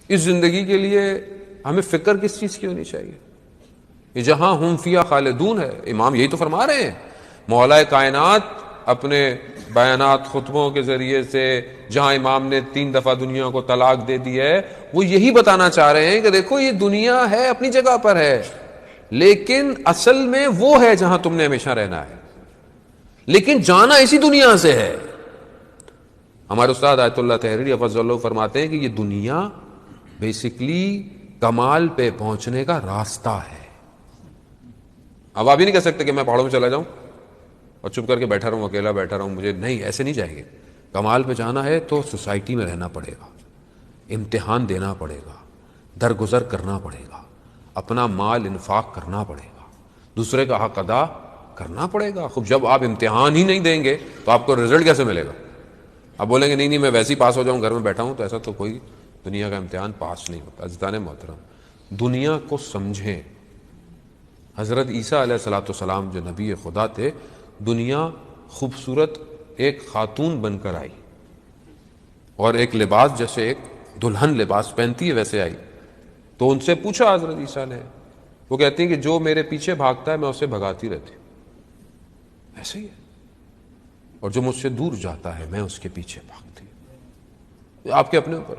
اس زندگی کے لیے ہمیں فکر کس چیز کی ہونی چاہیے؟ یہ جہاں ہم فیہا خالدون ہے، امام یہی تو فرما رہے ہیں. مولا کائنات اپنے بیانات خطبوں کے ذریعے سے جہاں امام نے 3 دفعہ دنیا کو طلاق دے دی ہے، وہ یہی بتانا چاہ رہے ہیں کہ دیکھو یہ دنیا ہے، اپنی جگہ پر ہے، لیکن اصل میں وہ ہے جہاں تم نے ہمیشہ رہنا ہے، لیکن جانا اسی دنیا سے ہے. ہمارے استاد آیت اللہ تحریری حفظ اللہ فرماتے ہیں کہ یہ دنیا بیسکلی کمال پہ پہنچنے کا راستہ ہے. اب آپ ہی نہیں کہہ سکتے کہ میں پہاڑوں میں چلا جاؤں اور چپ کر کے بیٹھا رہوں، اکیلا بیٹھا رہوں، مجھے نہیں، ایسے نہیں جائیں گے. کمال پہ جانا ہے تو سوسائٹی میں رہنا پڑے گا، امتحان دینا پڑے گا، درگزر کرنا پڑے گا، اپنا مال انفاق کرنا پڑے گا، دوسرے کا حق ادا کرنا پڑے گا. خوب جب آپ امتحان ہی نہیں دیں گے تو آپ کو رزلٹ کیسے ملے گا؟ آپ بولیں گے نہیں میں ویسے ہی پاس ہو جاؤں، گھر میں بیٹھا ہوں، تو ایسا تو کوئی دنیا کا امتحان پاس نہیں ہوتا. عزیزان محترم، دنیا کو سمجھیں. حضرت عیسیٰ علیہ الصلوۃ والسلام جو نبی خدا تھے، دنیا خوبصورت ایک خاتون بن کر آئی اور ایک لباس جیسے ایک دلہن لباس پہنتی ہے ویسے آئی. تو ان سے پوچھا حضرت عیسیٰ نے، وہ کہتی ہیں کہ جو میرے پیچھے بھاگتا ہے میں اسے بھگاتی رہتی ہوں، ایسے ہی ہے، اور جو مجھ سے دور جاتا ہے میں اس کے پیچھے بھاگتی ہوں. آپ کے اپنے اوپر